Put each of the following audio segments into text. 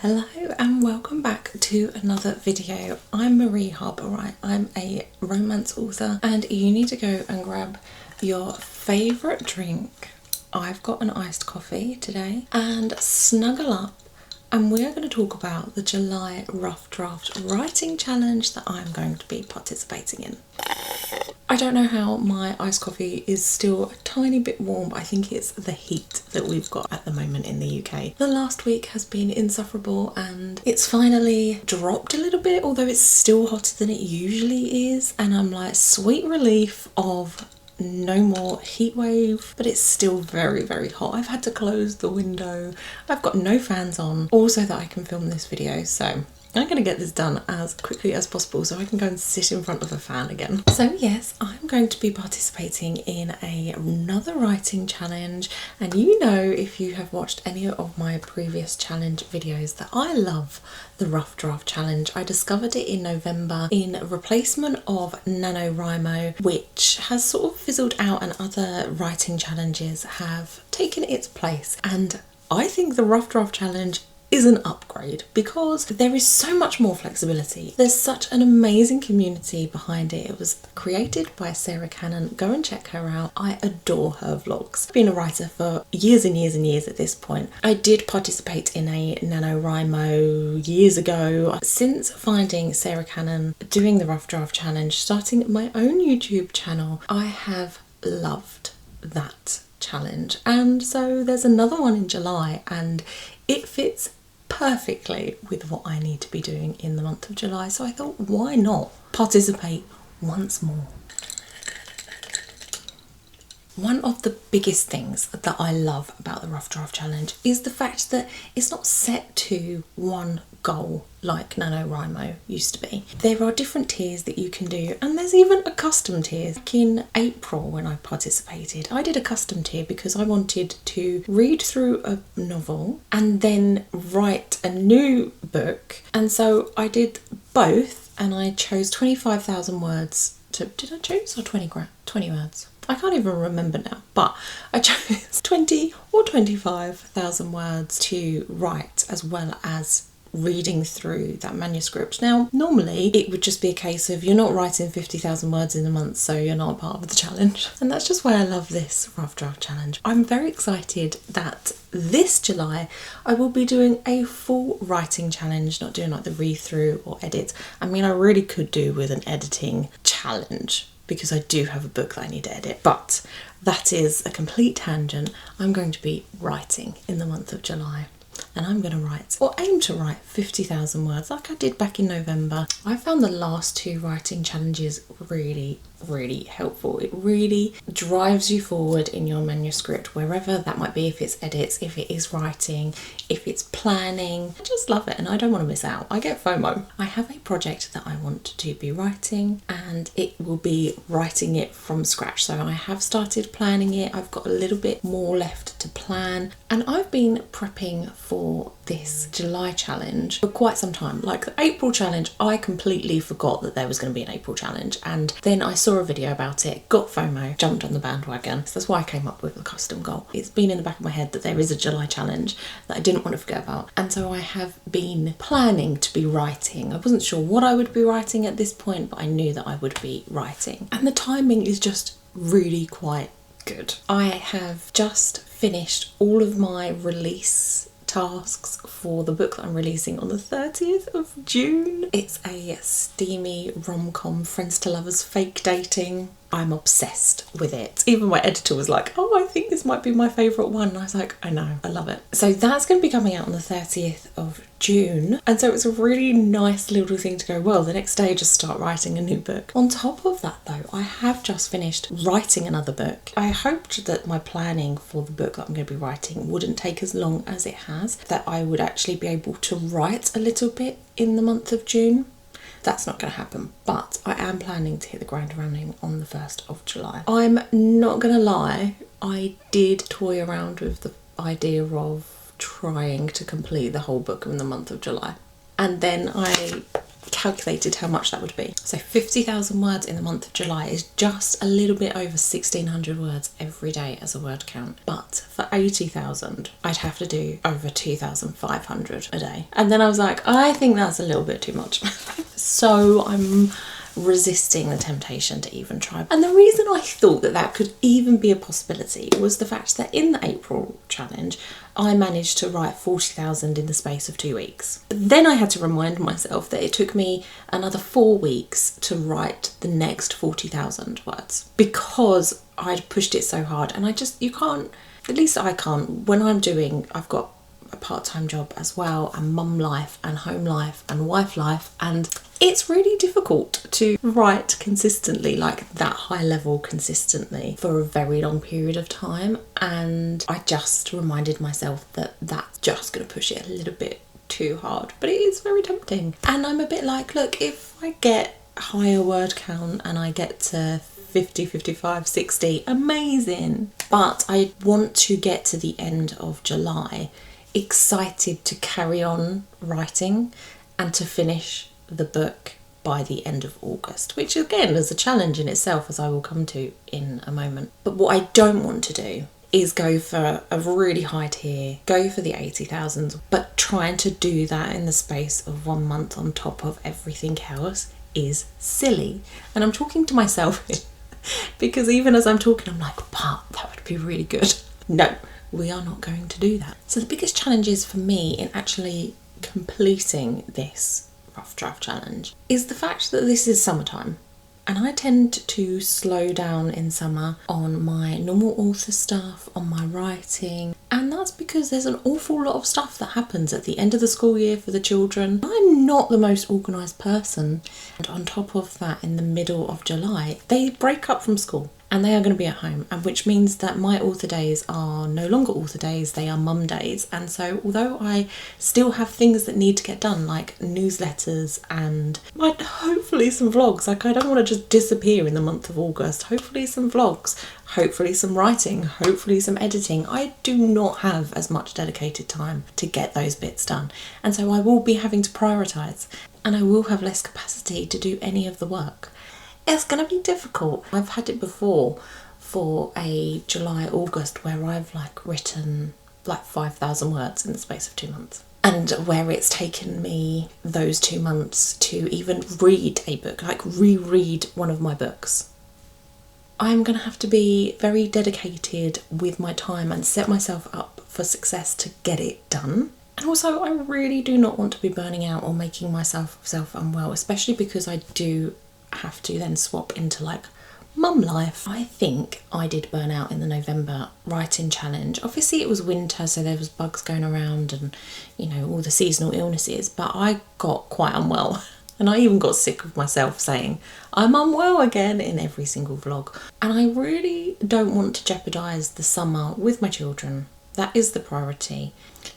Hello and welcome back to another video. I'm Marie Harper. I'm a romance author and you need to go and grab your favourite drink. I've got an iced coffee today and snuggle up, and we're going to talk about the July Rough Draft Writing Challenge that I'm going to be participating in. I don't know how my iced coffee is still a tiny bit warm, but I think it's the heat that we've got at the moment in the UK. The last week has been insufferable and it's finally dropped a little bit, although it's still hotter than it usually is. And I'm like, sweet relief of no more heat wave, but it's still very, very hot. I've had to close the window. I've got no fans on, also that I can film this video, so I'm going to get this done as quickly as possible so I can go and sit in front of a fan again. So yes, I'm going to be participating in another writing challenge, and you know, if you have watched any of my previous challenge videos, that I love the Rough Draft Challenge. I discovered it in November in replacement of NANOWRIMO, which has sort of fizzled out and other writing challenges have taken its place. And I think the Rough Draft Challenge is an upgrade because there is so much more flexibility. There's such an amazing community behind it. It was created by Sarah Cannon. Go and check her out. I adore her vlogs. I've been a writer for years and years and years at this point. I did participate in a NaNoWriMo years ago. Since finding Sarah Cannon, doing the Rough Draft Challenge, starting my own YouTube channel, I have loved that challenge. And so there's another one in July and it fits perfectly with what I need to be doing in the month of July, so I thought, why not participate once more? One of the biggest things that I love about the Rough Draft Challenge is the fact that it's not set to one goal like NaNoWriMo used to be. There are different tiers that you can do, and there's even a custom tier. Back in April when I participated, I did a custom tier because I wanted to read through a novel and then write a new book, and so I did both, and I chose 25,000 words to, did I choose, or 20 words? I can't even remember now, but I chose 20 or 25,000 words to write, as well as reading through that manuscript. Now, normally it would just be a case of you're not writing 50,000 words in a month, so you're not part of the challenge. And that's just why I love this Rough Draft Challenge. I'm very excited that this July I will be doing a full writing challenge, not doing like the read through or edit. I mean, I really could do with an editing challenge, because I do have a book that I need to edit, but that is a complete tangent. I'm going to be writing in the month of July, and I'm going to write, or aim to write, 50,000 words like I did back in November. I found the last two writing challenges really helpful. It really drives you forward in your manuscript, wherever that might be, if it's edits, if it is writing, if it's planning. I just love it and I don't want to miss out. I get FOMO. I have a project that I want to be writing, and it will be writing it from scratch. So I have started planning it. I've got a little bit more left to plan, and I've been prepping for this July challenge for quite some time. Like the April challenge, I completely forgot that there was going to be an April challenge, and then I saw a video about it, got FOMO, jumped on the bandwagon. So that's why I came up with the custom goal. It's been in the back of my head that there is a July challenge that I didn't want to forget about, and so I have been planning to be writing. I wasn't sure what I would be writing at this point, but I knew that I would be writing, and the timing is just really quite good. I have just finished all of my release tasks for the book that I'm releasing on the 30th of June. It's a steamy rom-com, friends to lovers, fake dating. I'm obsessed with it. Even my editor was like, oh, I think this might be my favourite one. And I was like, I know, I love it. So that's going to be coming out on the 30th of June. And so it's a really nice little thing to go, well, the next day just start writing a new book. On top of that though, I have just finished writing another book. I hoped that my planning for the book that I'm going to be writing wouldn't take as long as it has, that I would actually be able to write a little bit in the month of June. That's not going to happen, but I am planning to hit the ground running on the 1st of July. I'm not going to lie, I did toy around with the idea of trying to complete the whole book in the month of July. And then I calculated how much that would be. So 50,000 words in the month of July is just a little bit over 1,600 words every day as a word count. But for 80,000, I'd have to do over 2,500 a day. And then I was like, I think that's a little bit too much. So I'm resisting the temptation to even try. And the reason I thought that that could even be a possibility was the fact that in the April challenge, I managed to write 40,000 in the space of 2 weeks. But then I had to remind myself that it took me another 4 weeks to write the next 40,000 words because I'd pushed it so hard. And you can't, at least I can't, when I've got a part-time job as well, and mum life and home life and wife life, and it's really difficult to write consistently, like that high level consistently for a very long period of time. And I just reminded myself that that's just going to push it a little bit too hard, but it is very tempting. And I'm a bit like, look, if I get higher word count and I get to 50, 55, 60, amazing. But I want to get to the end of July excited to carry on writing and to finish the book by the end of August, which again is a challenge in itself, as I will come to in a moment. But what I don't want to do is go for a really high tier, go for the 80,000, but trying to do that in the space of 1 month on top of everything else is silly. And I'm talking to myself because even as I'm talking, I'm like, but that would be really good. No, we are not going to do that. So the biggest challenges for me in actually completing this rough draft challenge is the fact that this is summertime, and I tend to slow down in summer on my normal author stuff, on my writing, and that's because there's an awful lot of stuff that happens at the end of the school year for the children. I'm not the most organised person, and on top of that, in the middle of July, they break up from school and they are going to be at home, and which means that my author days are no longer author days, they are mum days. And so although I still have things that need to get done, like newsletters and hopefully some vlogs, like I don't want to just disappear in the month of August, hopefully some vlogs, hopefully some writing, hopefully some editing, I do not have as much dedicated time to get those bits done. And so I will be having to prioritise, and I will have less capacity to do any of the work. It's going to be difficult. I've had it before for a July-August where I've written 5,000 words in the space of 2 months, and where it's taken me those 2 months to even read a book, reread one of my books. I'm going to have to be very dedicated with my time and set myself up for success to get it done. And also, I really do not want to be burning out or making myself unwell, especially because I do have to then swap into mum life. I think I did burn out in the November writing challenge. Obviously it was winter, so there was bugs going around and all the seasonal illnesses, but I got quite unwell, and I even got sick of myself saying I'm unwell again in every single vlog. And I really don't want to jeopardise the summer with my children. That is the priority.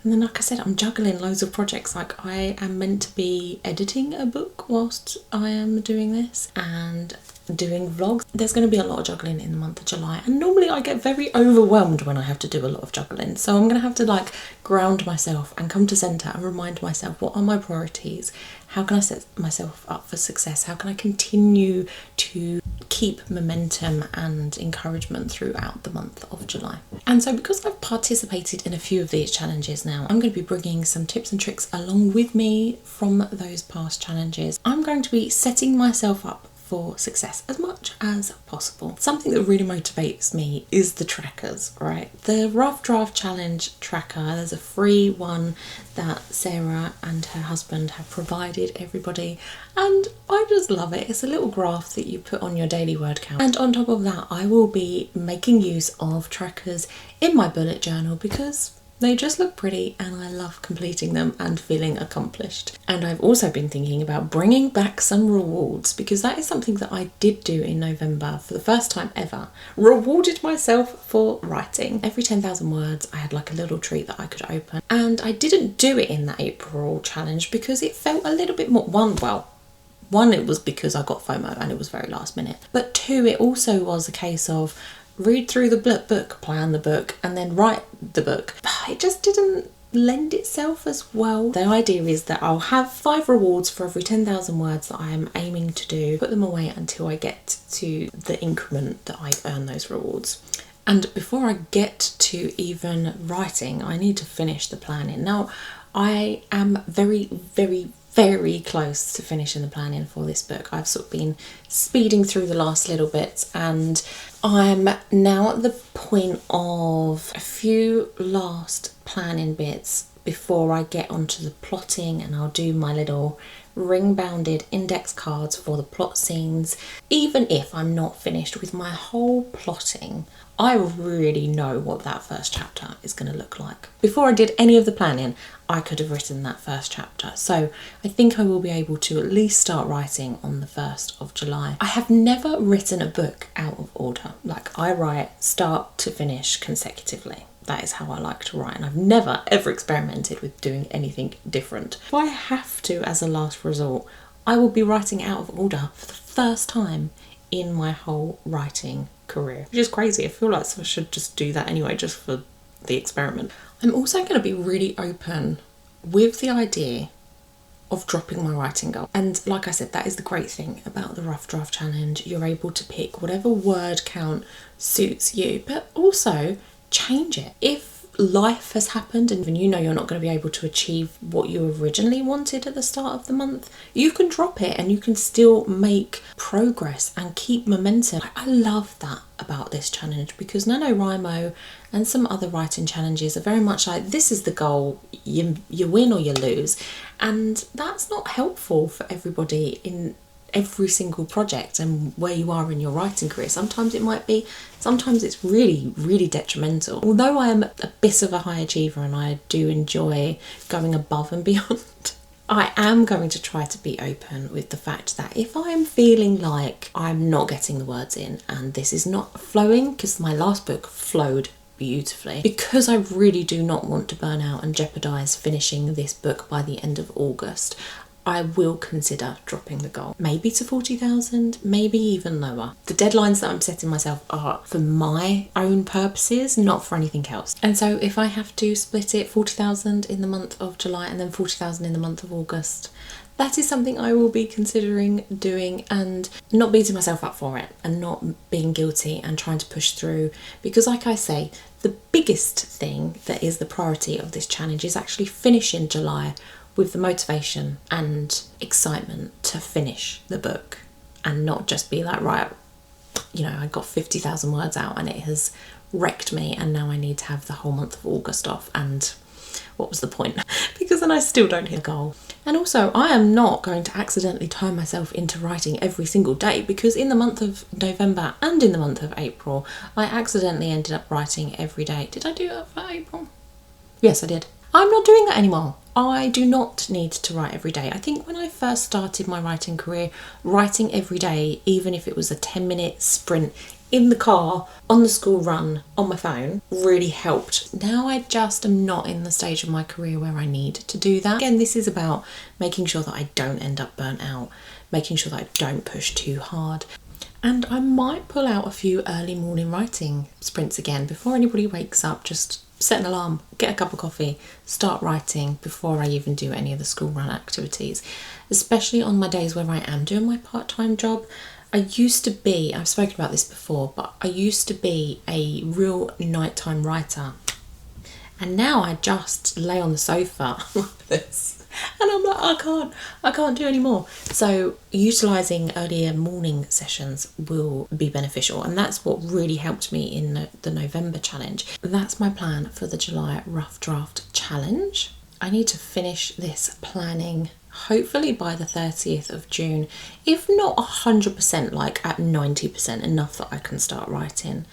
And then, like I said, I'm juggling loads of projects. I am meant to be editing a book whilst I am doing this and doing vlogs. There's going to be a lot of juggling in the month of July, and normally I get very overwhelmed when I have to do a lot of juggling. So I'm going to have to ground myself and come to centre and remind myself, what are my priorities? How can I set myself up for success? How can I continue to keep momentum and encouragement throughout the month of July? And so because I've participated in a few of these challenges now, I'm going to be bringing some tips and tricks along with me from those past challenges. I'm going to be setting myself up for success as much as possible. Something that really motivates me is the trackers, right? The Rough Draft Challenge tracker, there's a free one that Sarah and her husband have provided everybody, and I just love it. It's a little graph that you put on your daily word count, and on top of that I will be making use of trackers in my bullet journal because they just look pretty and I love completing them and feeling accomplished. And I've also been thinking about bringing back some rewards, because that is something that I did do in November for the first time ever. Rewarded myself for writing. Every 10,000 words I had a little treat that I could open. And I didn't do it in the April challenge because it felt a little bit more, one, it was because I got FOMO and it was very last minute. But two, it also was a case of read through the book, plan the book, and then write the book. It just didn't lend itself as well. The idea is that I'll have 5 rewards for every 10,000 words that I am aiming to do, put them away until I get to the increment that I earn those rewards. And before I get to even writing, I need to finish the planning. Now, I am very, very, very close to finishing the planning for this book. I've sort of been speeding through the last little bits, and I'm now at the point of a few last planning bits before I get onto the plotting, and I'll do my little ring-bounded index cards for the plot scenes. Even if I'm not finished with my whole plotting, I really know what that first chapter is going to look like. Before I did any of the planning, I could have written that first chapter. So I think I will be able to at least start writing on the 1st of July. I have never written a book out of order. Like, I write start to finish consecutively. That is how I like to write, and I've never ever experimented with doing anything different. If I have to as a last resort, I will be writing out of order for the first time in my whole writing career, which is crazy. I feel like I should just do that anyway, just for the experiment. I'm also going to be really open with the idea of dropping my writing goal. And like I said, that is the great thing about the Rough Draft Challenge. You're able to pick whatever word count suits you, but also change it. If life has happened and even you know you're not going to be able to achieve what you originally wanted at the start of the month, you can drop it and you can still make progress and keep momentum. I love that about this challenge, because NaNoWRIMO and some other writing challenges are very much like, this is the goal, you win or you lose, and that's not helpful for everybody in every single project and where you are in your writing career. Sometimes it might be, sometimes it's really, really detrimental. Although I am a bit of a high achiever and I do enjoy going above and beyond, I am going to try to be open with the fact that if I am feeling like I'm not getting the words in and this is not flowing, because my last book flowed beautifully, because I really do not want to burn out and jeopardise finishing this book by the end of August, I will consider dropping the goal. Maybe to 40,000, maybe even lower. The deadlines that I'm setting myself are for my own purposes, not for anything else. And so if I have to split it 40,000 in the month of July and then 40,000 in the month of August, that is something I will be considering doing, and not beating myself up for it and not being guilty and trying to push through. Because like I say, the biggest thing that is the priority of this challenge is actually finishing July with the motivation and excitement to finish the book, and not just be like, right, you know, I got 50,000 words out and it has wrecked me and now I need to have the whole month of August off, and what was the point? Because then I still don't hit the goal. And also, I am not going to accidentally turn myself into writing every single day, because in the month of November and in the month of April, I accidentally ended up writing every day. Did I do that for April? Yes, I did. I'm not doing that anymore. I do not need to write every day. I think when I first started my writing career, writing every day, even if it was a 10-minute sprint in the car, on the school run, on my phone, really helped. Now I just am not in the stage of my career where I need to do that. Again, this is about making sure that I don't end up burnt out, making sure that I don't push too hard. And I might pull out a few early morning writing sprints again before anybody wakes up. Just set an alarm, get a cup of coffee, start writing before I even do any of the school run activities. Especially on my days where I am doing my part-time job. I've spoken about this before, but I used to be a real nighttime writer. And now I just lay on the sofa like this. And I'm like, I can't do any more. So utilising earlier morning sessions will be beneficial. And that's what really helped me in the November challenge. That's my plan for the July Rough Draft Challenge. I need to finish this planning hopefully by the 30th of June. If not 100%, like at 90%, enough that I can start writing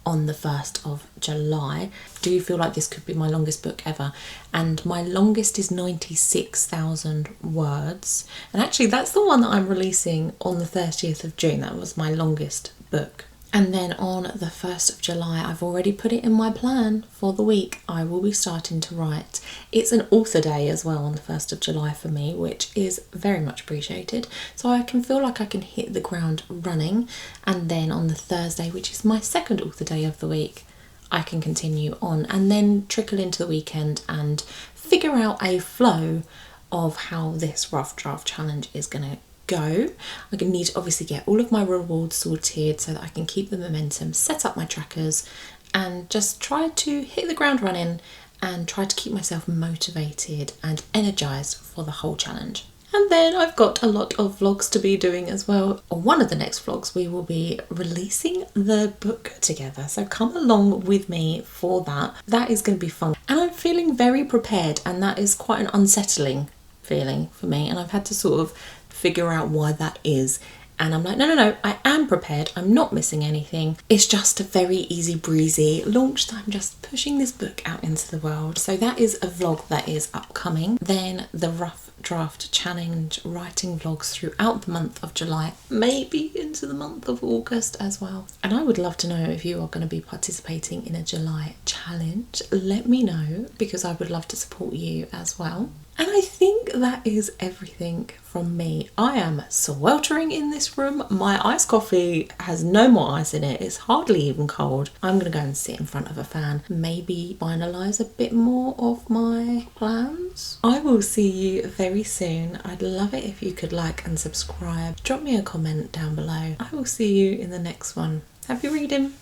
on the 1st of July. I do feel like this could be my longest book ever, and my longest is 96,000 words, and actually that's the one that I'm releasing on the 30th of June. That was my longest book. And then on the 1st of July, I've already put it in my plan for the week, I will be starting to write. It's an author day as well on the 1st of July for me, which is very much appreciated. So I can feel like I can hit the ground running. And then on the Thursday, which is my second author day of the week, I can continue on and then trickle into the weekend and figure out a flow of how this rough draft challenge is going to go. I'm going to need to obviously get all of my rewards sorted so that I can keep the momentum, set up my trackers, and just try to hit the ground running and try to keep myself motivated and energized for the whole challenge. And then I've got a lot of vlogs to be doing as well. On one of the next vlogs we will be releasing the book together, so come along with me for that. That is going to be fun, and I'm feeling very prepared, and that is quite an unsettling feeling for me, and I've had to sort of figure out why that is. And I'm like, no, I am prepared. I'm not missing anything. It's just a very easy breezy launch that I'm just pushing this book out into the world. So that is a vlog that is upcoming. Then the rough draft challenge writing vlogs throughout the month of July, maybe into the month of August as well. And I would love to know if you are going to be participating in a July challenge. Let me know, because I would love to support you as well. And I think that is everything from me. I am sweltering in this room. My iced coffee has no more ice in it. It's hardly even cold. I'm going to go and sit in front of a fan, maybe finalise a bit more of my plans. I will see you very soon. I'd love it if you could like and subscribe. Drop me a comment down below. I will see you in the next one. Happy reading.